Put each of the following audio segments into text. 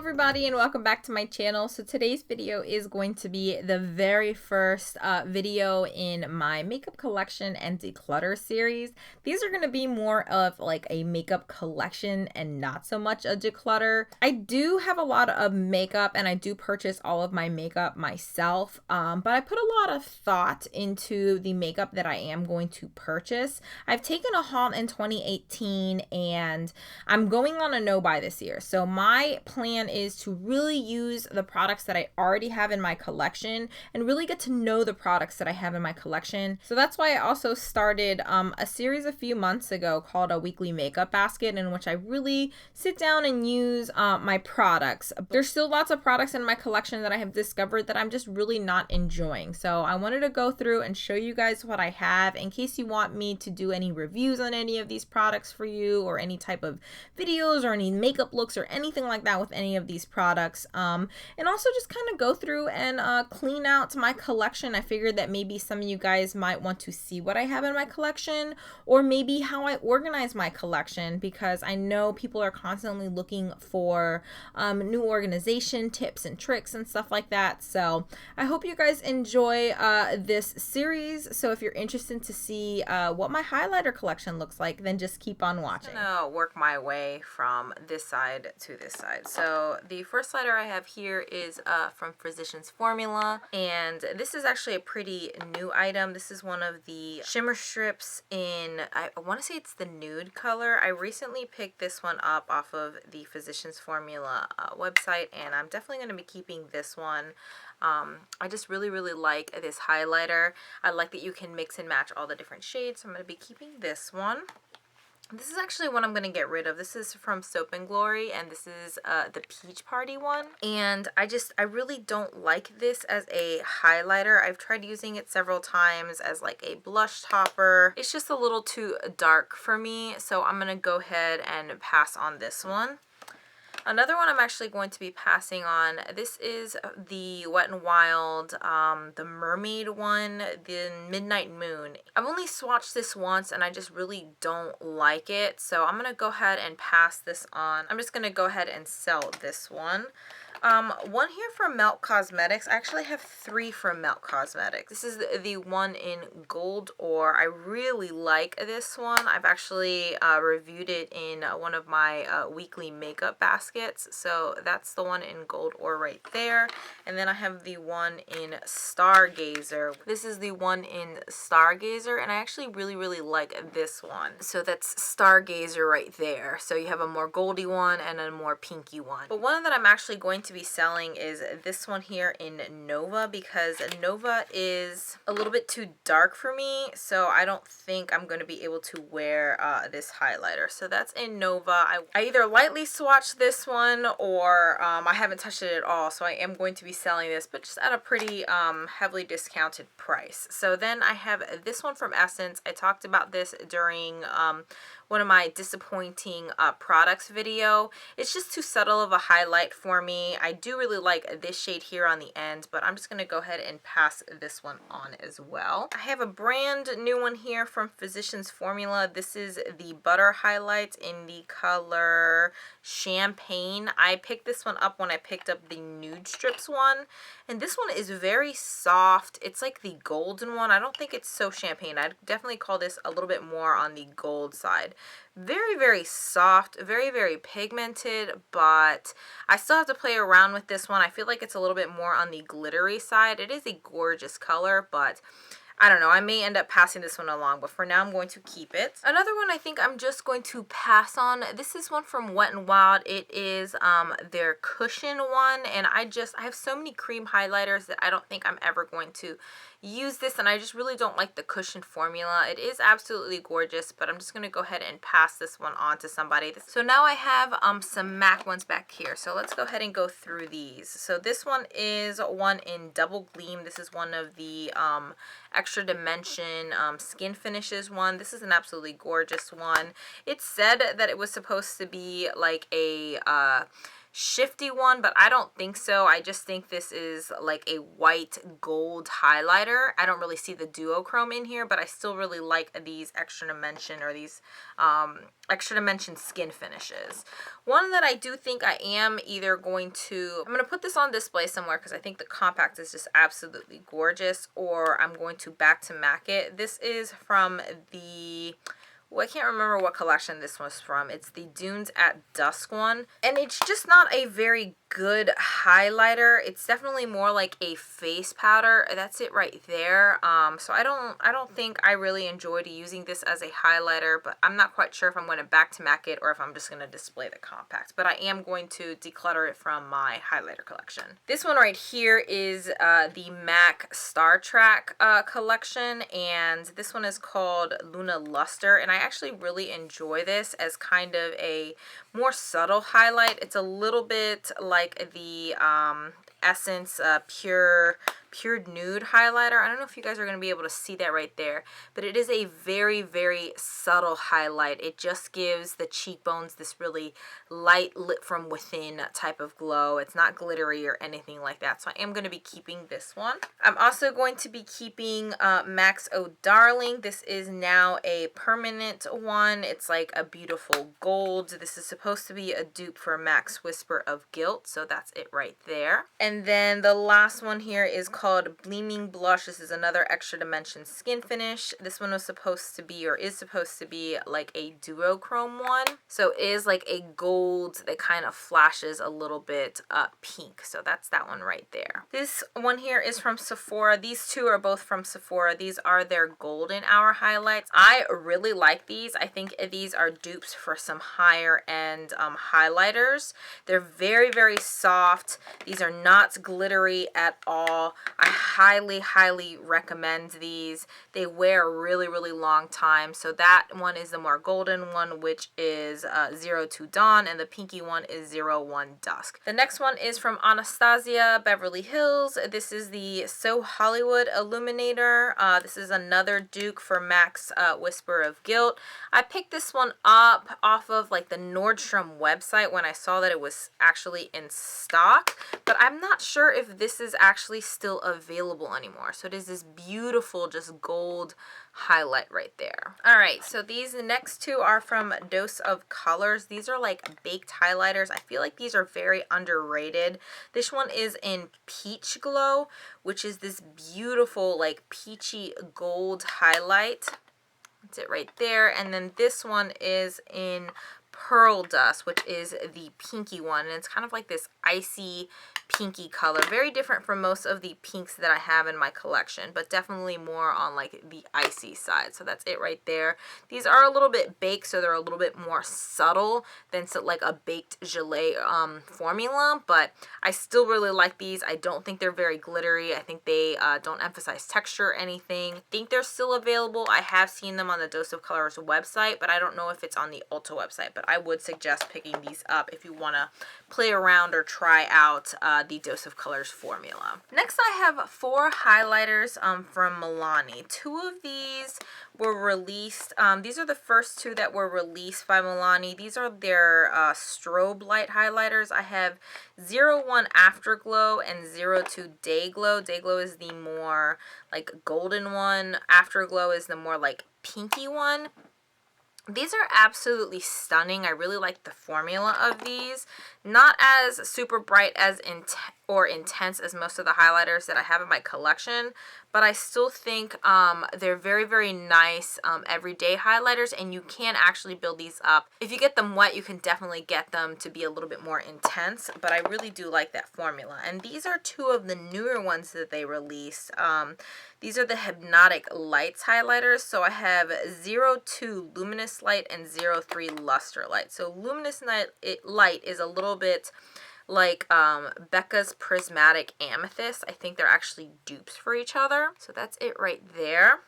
everybody, and welcome back to my channel. So today's video is going to be the very first video in my makeup collection and declutter series. These are going to be more of like a makeup collection and not so much a declutter. I do have a lot of makeup and I do purchase all of my makeup myself, but I put a lot of thought into the makeup that I am going to purchase. I've taken a haul in 2018 and I'm going on a no-buy this year. So my plan is to really use the products that I already have in my collection and really get to know the products that I have in my collection. So that's why I also started a series a few months ago called a weekly makeup basket, in which I really sit down and use my products. There's still lots of products in my collection that I have discovered that I'm just really not enjoying. So I wanted to go through and show you guys what I have in case you want me to do any reviews on any of these products for you, or any type of videos or any makeup looks or anything like that with any of these products, and also just kind of go through and clean out my collection. I figured that maybe some of you guys might want to see what I have in my collection, or maybe how I organize my collection, because I know people are constantly looking for new organization tips and tricks and stuff like that. So I hope you guys enjoy this series. So if you're interested to see what my highlighter collection looks like, then just keep on watching. I'm gonna work my way from this side to this side. So the first highlighter I have here is from Physicians Formula, and this is actually a pretty new item. This is one of the shimmer strips in, I want to say it's the nude color. I recently picked this one up off of the Physicians Formula website, and I'm definitely going to be keeping this one. I just really like this highlighter. I like that you can mix and match all the different shades, so I'm going to be keeping this one. This is actually one I'm going to get rid of. This is from Soap and Glory, and this is the Peach Party one. And I really don't like this as a highlighter. I've tried using it several times as like a blush topper. It's just a little too dark for me, so I'm going to go ahead and pass on this one. Another one I'm actually going to be passing on, this is the Wet n Wild, the Mermaid one, the Midnight Moon. I've only swatched this once and I just really don't like it, so I'm going to go ahead and pass this on. I'm just going to go ahead and sell this one. One here from Melt Cosmetics. I actually have three from Melt Cosmetics. This is the one in Gold Ore. I really like this one. I've actually reviewed it in one of my weekly makeup baskets. So that's the one in Gold Ore right there. And then I have the one in Stargazer. This is the one in Stargazer, and I actually really like this one. So that's Stargazer right there. So you have a more goldy one and a more pinky one. But one that I'm actually going to be selling is this one here in Nova, because Nova is a little bit too dark for me, so I don't think I'm going to be able to wear this highlighter. So that's in Nova. I either lightly swatched this one, or I haven't touched it at all, so I am going to be selling this, but just at a pretty heavily discounted price. So then I have this one from Essence. I talked about this during one of my disappointing products video. It's just too subtle of a highlight for me. I do really like this shade here on the end, but I'm just going to go ahead and pass this one on as well. I have a brand new one here from Physicians Formula. This is the Butter Highlight in the color Champagne. I picked this one up when I picked up the Nude Strips one, and this one is very soft. It's like the golden one. I don't think it's so champagne. I'd definitely call this a little bit more on the gold side. Very soft, very pigmented, but I still have to play around with this one. I feel like it's a little bit more on the glittery side. It is a gorgeous color, but I don't know, I may end up passing this one along, but for now I'm going to keep it. Another one I think I'm just going to pass on, this is one from Wet n Wild. It is their cushion one, and I have so many cream highlighters that I don't think I'm ever going to use this, and I just really don't like the cushion formula. It is absolutely gorgeous, but I'm just going to go ahead and pass this one on to somebody. So now I have some MAC ones back here, so let's go ahead and go through these. So this one is one in Double Gleam. This is one of the Extra Dimension Skin Finishes one. This is an absolutely gorgeous one. It said that it was supposed to be like a shifty one, but I don't think so. I just think this is like a white gold highlighter. I don't really see the duochrome in here, but I still really like these extra dimension, or these extra dimension skin finishes. One that I do think I am either going to, I'm going to put this on display somewhere because I think the compact is just absolutely gorgeous, or I'm going to back to MAC it. This is from the, well, I can't remember what collection this was from. It's the Dunes at Dusk one. And it's just not a very good highlighter. It's definitely more like a face powder. That's it right there. So I don't think I really enjoyed using this as a highlighter, but I'm not quite sure if I'm going to back to MAC it or if I'm just going to display the compact. But I am going to declutter it from my highlighter collection. This one right here is the MAC Star Trek collection, and this one is called Luna Luster, and I actually really enjoy this as kind of a more subtle highlight. It's a little bit like the Essence Pure Nude highlighter. I don't know if you guys are going to be able to see that right there, but it is a very, very subtle highlight. It just gives the cheekbones this really light, lit from within type of glow. It's not glittery or anything like that, so I am going to be keeping this one. I'm also going to be keeping MAC's Oh Darling. This is now a permanent one. It's like a beautiful gold. This is supposed to be a dupe for MAC's Whisper of Guilt, so that's it right there. And then the last one here is called Gleaming Blush. This is another extra dimension skin finish. This one was supposed to be, or is supposed to be, like a duochrome one. So it is like a gold that kind of flashes a little bit pink. So that's that one right there. This one here is from Sephora. These two are both from Sephora. These are their golden hour highlights. I really like these. I think these are dupes for some higher end highlighters. They're very, very soft. These are not glittery at all. I highly, highly recommend these. They wear a really, really long time. So that one is the more golden one, which is 02 Dawn, and the pinky one is 01 Dusk. The next one is from Anastasia Beverly Hills. This is the So Hollywood Illuminator. This is another dupe for MAC's Whisper of Guilt. I picked this one up off of like the Nordstrom website when I saw that it was actually in stock, but I'm not sure if this is actually still available anymore. So it is this beautiful just gold highlight right there. All right, so these next two are from Dose of Colors. These are like baked highlighters. I feel like these are very underrated. This one is in Peach Glow, which is this beautiful like peachy gold highlight. That's it right there. And then this one is in Pearl Dust, which is the pinky one, and it's kind of like this icy pinky color, very different from most of the pinks that I have in my collection, but definitely more on like the icy side. So that's it right there. These are a little bit baked, so they're a little bit more subtle than like a baked gelée formula, but I still really like these. I don't think they're very glittery. I think they don't emphasize texture or anything. I think they're still available. I have seen them on the Dose of Colors website, but I don't know if it's on the Ulta website, but I would suggest picking these up if you want to play around or try out the Dose of Colors formula. Next, I have 4 highlighters from Milani. 2 of these were released. These are the first 2 that were released by Milani. These are their strobe light highlighters. I have 01 Afterglow and 02 Dayglow. Dayglow is the more like golden one. Afterglow is the more like pinky one. These are absolutely stunning. I really like the formula of these. Not as super bright as intense as most of the highlighters that I have in my collection, but I still think they're very, very nice everyday highlighters, and you can actually build these up. If you get them wet, you can definitely get them to be a little bit more intense, but I really do like that formula. And these are 2 of the newer ones that they released. These are the Hypnotic Lights highlighters. So I have 02 Luminous Light and 03 Luster Light. So Luminous Light is a little bit like Becca's Prismatic Amethyst. I think they're actually dupes for each other. So that's it right there.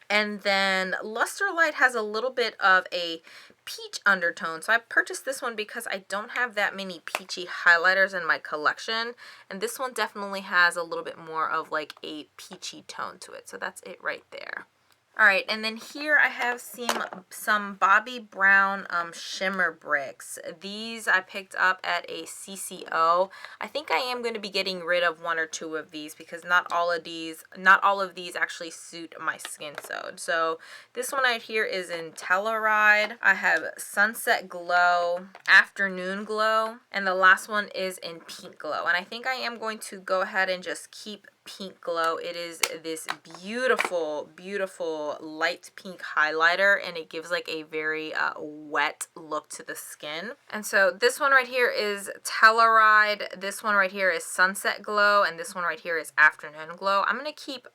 And then Luster Light has a little bit of a peach undertone. So I purchased this one because I don't have that many peachy highlighters in my collection. And this one definitely has a little bit more of like a peachy tone to it. So that's it right there. All right, and then here I have some Bobbi Brown shimmer bricks. These I picked up at a CCO. I think I am going to be getting rid of one or two of these because not all of these actually suit my skin tone. So this one right here is in Telluride. I have Sunset Glow, Afternoon Glow, and the last one is in Pink Glow. And I think I am going to go ahead and just keep Pink Glow. It is this beautiful, beautiful light pink highlighter, and it gives like a very wet look to the skin. And so this one right here is Telluride, this one right here is Sunset Glow, and this one right here is Afternoon Glow. I'm going to keep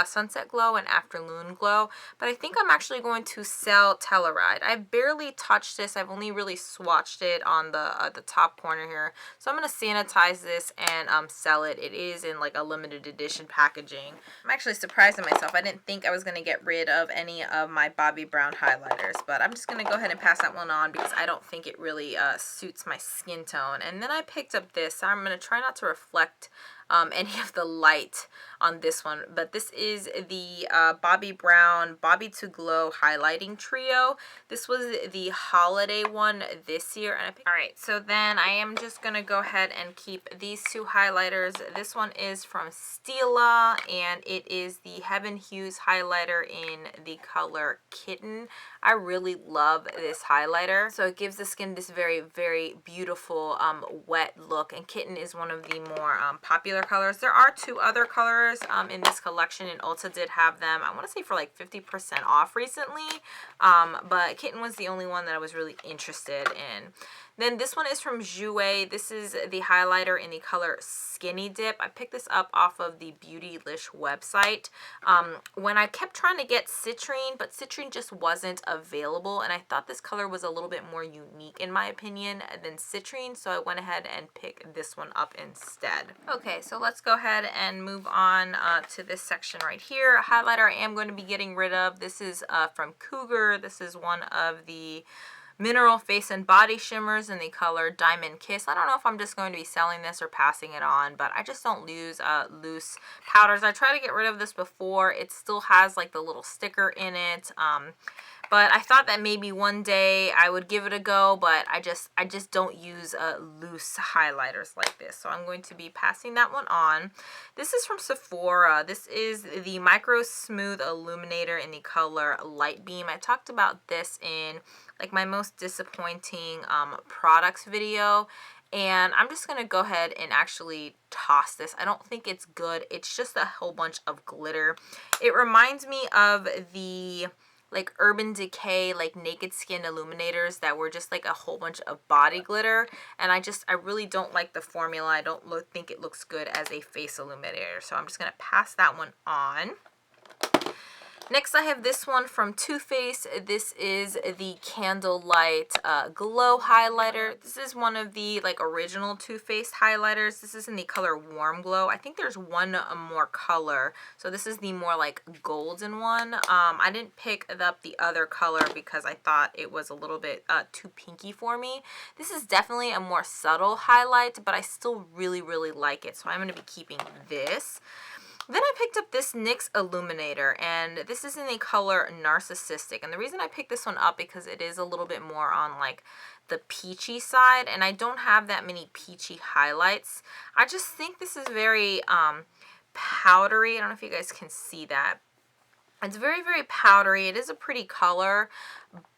Sunset Glow and Afternoon Glow, but I think I'm actually going to sell Telluride. I've barely touched this. I've only really swatched it on the top corner here. So I'm going to sanitize this and sell it. It is in like a limited edition packaging. I'm actually surprised at myself. I didn't think I was going to get rid of any of my Bobbi Brown highlighters, but I'm just going to go ahead and pass that one on because I don't think it really suits my skin tone. And then I picked up this. I'm going to try not to reflect any of the light on this one, but this is the Bobbi Brown Bobbi to Glow highlighting trio. This was the holiday one this year, and all right, so then I am just gonna go ahead and keep these two highlighters. This one is from Stila, and it is the Heaven Hues highlighter in the color Kitten. I really love this highlighter. So it gives the skin this very, very beautiful wet look, and Kitten is one of the more popular colors. There are two other colors in this collection, and Ulta did have them, I want to say for like 50% off recently, but Kitten was the only one that I was really interested in. Then this one is from Jouer. This is the highlighter in the color Skinny Dip. I picked this up off of the Beautylish website. When I kept trying to get Citrine, but Citrine just wasn't available, and I thought this color was a little bit more unique in my opinion than Citrine, so I went ahead and picked this one up instead. Okay, so let's go ahead and move on to this section right here. A highlighter I am going to be getting rid of. This is from Cougar. This is one of the Mineral Face and Body Shimmers in the color Diamond Kiss. I don't know if I'm just going to be selling this or passing it on, but I just don't use loose powders. I tried to get rid of this before. It still has like the little sticker in it. But I thought that maybe one day I would give it a go, but I just don't use loose highlighters like this. So I'm going to be passing that one on. This is from Sephora. This is the Micro Smooth Illuminator in the color Light Beam. I talked about this in like my most disappointing products video, and I'm just gonna go ahead and actually toss this. I don't think it's good. It's just a whole bunch of glitter. It reminds me of the like Urban Decay like Naked Skin illuminators that were just like a whole bunch of body glitter, and I really don't like the formula. I don't think it looks good as a face illuminator, so I'm just gonna pass that one on. Next, I have this one from Too Faced. This is the Candlelight Glow Highlighter. This is one of the like original Too Faced highlighters. This is in the color Warm Glow. I think there's one more color. So this is the more like golden one. I didn't pick up the other color because I thought it was a little bit too pinky for me. This is definitely a more subtle highlight, but I still really, really like it. So I'm going to be keeping this. Then I picked up this NYX Illuminator, and this is in the color Narcissistic. And the reason I picked this one up because it is a little bit more on like the peachy side, and I don't have that many peachy highlights. I just think this is very powdery. I don't know if you guys can see that. It's very, very powdery. It is a pretty color,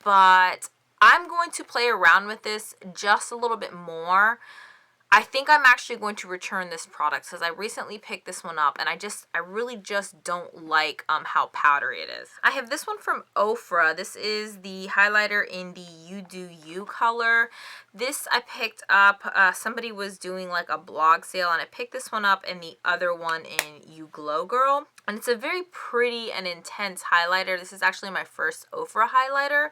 but I'm going to play around with this just a little bit more. I think I'm actually going to return this product because I recently picked this one up, and I really just don't like how powdery it is. I have this one from Ofra. This is the highlighter in the You Do You color. This I picked up, somebody was doing like a blog sale, and I picked this one up and the other one in You Glow Girl. And it's a very pretty and intense highlighter. This is actually my first Ofra highlighter.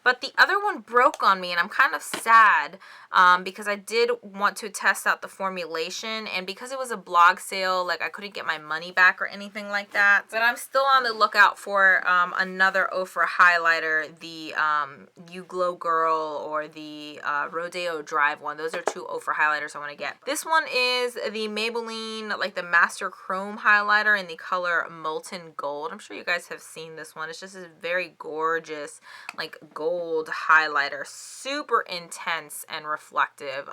But the other one broke on me, and I'm kind of sad because I did want to test out the formulation, and because it was a blog sale, like I couldn't get my money back or anything like that. But I'm still on the lookout for another Ofra highlighter, the You Glow Girl or the Rodeo Drive one. Those are two Ofra highlighters I want to get. This one is the Maybelline, like the Master Chrome highlighter in the color color Molten Gold. I'm sure you guys have seen this one. It's just a very gorgeous, like, gold highlighter. Super intense and reflective,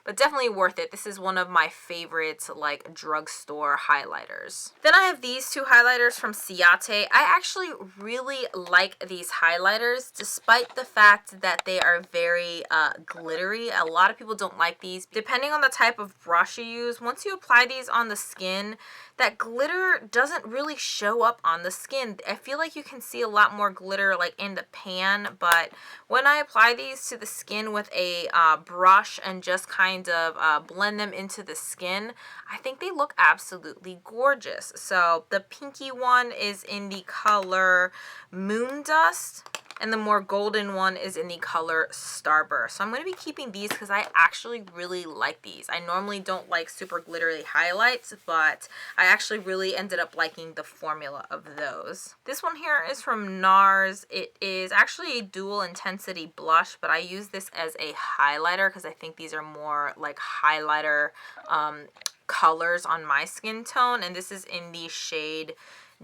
but definitely worth it. This is one of my favorite, like, drugstore highlighters. Then I have these two highlighters from Ciate. I actually really like these highlighters, despite the fact that they are very glittery. A lot of people don't like these. Depending on the type of brush you use, once you apply these on the skin, that glitter doesn't really show up on the skin. I feel like you can see a lot more glitter like in the pan, but when I apply these to the skin with a brush and just kind of blend them into the skin, I think they look absolutely gorgeous. So the pinky one is in the color Moon Dust, and the more golden one is in the color Starburst. So I'm going to be keeping these because I actually really like these. I normally don't like super glittery highlights, but I actually really ended up liking the formula of those. This one here is from NARS. It is actually a dual intensity blush, but I use this as a highlighter because I think these are more like highlighter colors on my skin tone, and this is in the shade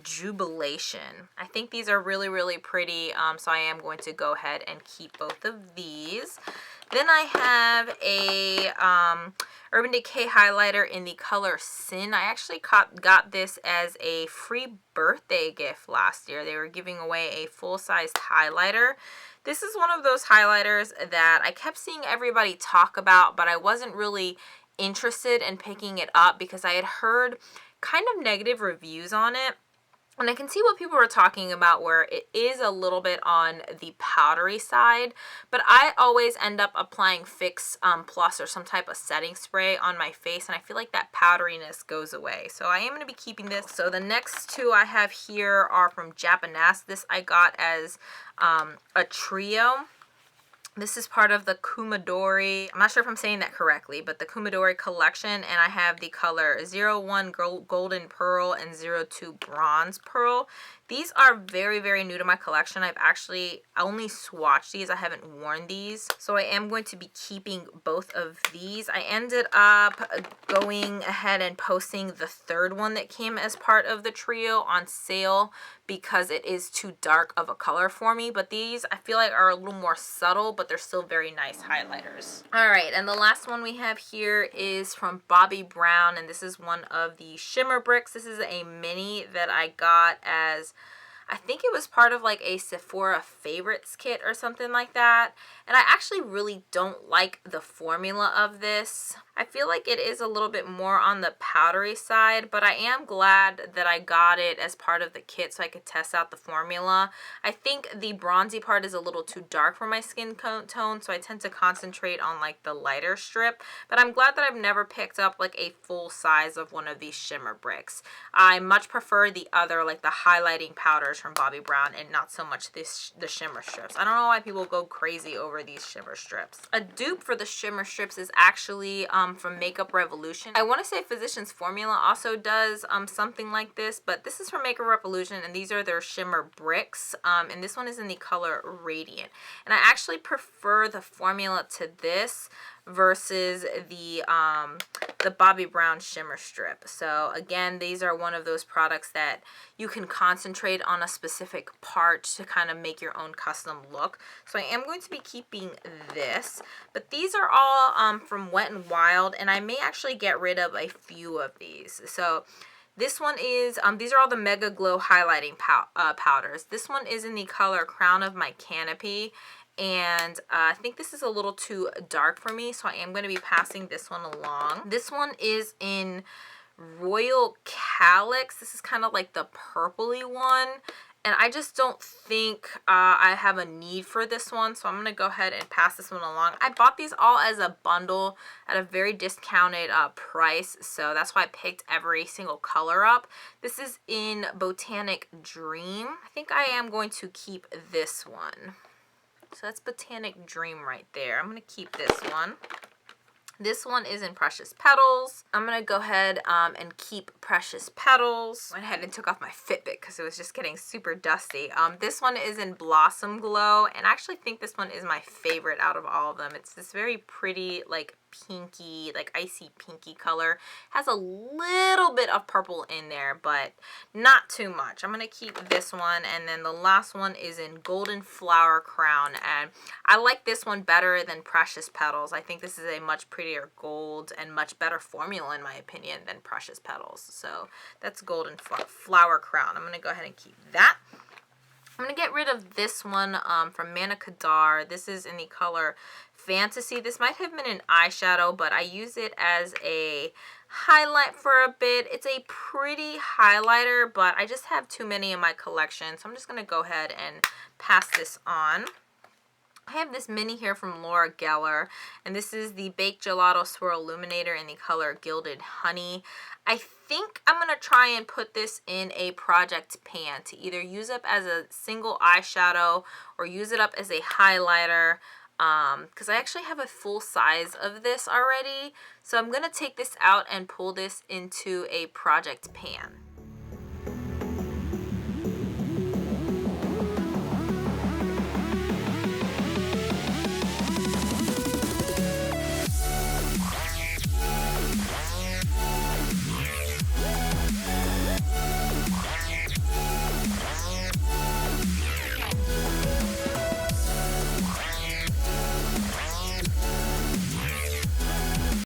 Jubilation. I think these are really, really pretty, so I am going to go ahead and keep both of these. Then I have a Urban Decay highlighter in the color Sin. I actually got this as a free birthday gift last year. They were giving away a full-sized highlighter. This is one of those highlighters that I kept seeing everybody talk about, but I wasn't really interested in picking it up because I had heard kind of negative reviews on it. And I can see what people were talking about where it is a little bit on the powdery side, but I always end up applying Fix Plus or some type of setting spray on my face, and I feel like that powderiness goes away. So I am going to be keeping this. So the next two I have here are from Japanese. This I got as a trio. This is part of the Kumadori, I'm not sure if I'm saying that correctly, but the Kumadori collection, and I have the color 01 Golden Pearl and 02 Bronze Pearl. These are very, very new to my collection. I've actually only swatched these. I haven't worn these. So I am going to be keeping both of these. I ended up going ahead and posting the third one that came as part of the trio on sale because it is too dark of a color for me. But these I feel like are a little more subtle, but they're still very nice highlighters. All right, and the last one we have here is from Bobbi Brown, and this is one of the shimmer bricks. This is a mini that I got as, I think it was part of like a Sephora favorites kit or something like that. And I actually really don't like the formula of this. I feel like it is a little bit more on the powdery side, but I am glad that I got it as part of the kit so I could test out the formula. I think the bronzy part is a little too dark for my skin tone, so I tend to concentrate on like the lighter strip. But I'm glad that I've never picked up like a full size of one of these shimmer bricks. I much prefer the other, like the highlighting powders from Bobbi Brown, and not so much the shimmer strips. I don't know why people go crazy over these shimmer strips. A dupe for the shimmer strips is actually from Makeup Revolution. I want to say Physicians Formula also does something like this, but this is from Makeup Revolution, and these are their shimmer bricks, and this one is in the color Radiant. And I actually prefer the formula to this versus the Bobbi Brown shimmer strip. So again, these are one of those products that you can concentrate on a specific part to kind of make your own custom look. So I am going to be keeping this, but these are all from Wet n Wild, and I may actually get rid of a few of these. So this one is, these are all the Mega Glow highlighting powders. This one is in the color Crown of My Canopy, and I think this is a little too dark for me, so I am going to be passing this one along. This one is in Royal Calyx. This is kind of like the purpley one, and I just don't think I have a need for this one, so I'm going to go ahead and pass this one along. I bought these all as a bundle at a very discounted price, so that's why I picked every single color up. This is in Botanic Dream. I think I am going to keep this one. So that's Botanic Dream right there. I'm going to keep this one. This one is in Precious Petals. I'm going to go ahead and keep Precious Petals. I went ahead and took off my Fitbit because it was just getting super dusty. This one is in Blossom Glow, and I actually think this one is my favorite out of all of them. It's this very pretty, like, pinky, like icy pinky color. Has a little bit of purple in there, but not too much. I'm gonna keep this one, and then the last one is in Golden Flower Crown, and I like this one better than Precious Petals. I think this is a much prettier gold and much better formula in my opinion than Precious Petals. So that's Golden Flower Crown. I'm gonna go ahead and keep that. I'm going to get rid of this one from Manna Kadar. This is in the color Fantasy. This might have been an eyeshadow, but I use it as a highlight for a bit. It's a pretty highlighter, but I just have too many in my collection, so I'm just going to go ahead and pass this on. I have this mini here from Laura Geller, and this is the Baked Gelato Swirl Illuminator in the color Gilded Honey. I think I'm going to try and put this in a project pan to either use up as a single eyeshadow or use it up as a highlighter, because I actually have a full size of this already. So I'm going to take this out and pull this into a project pan.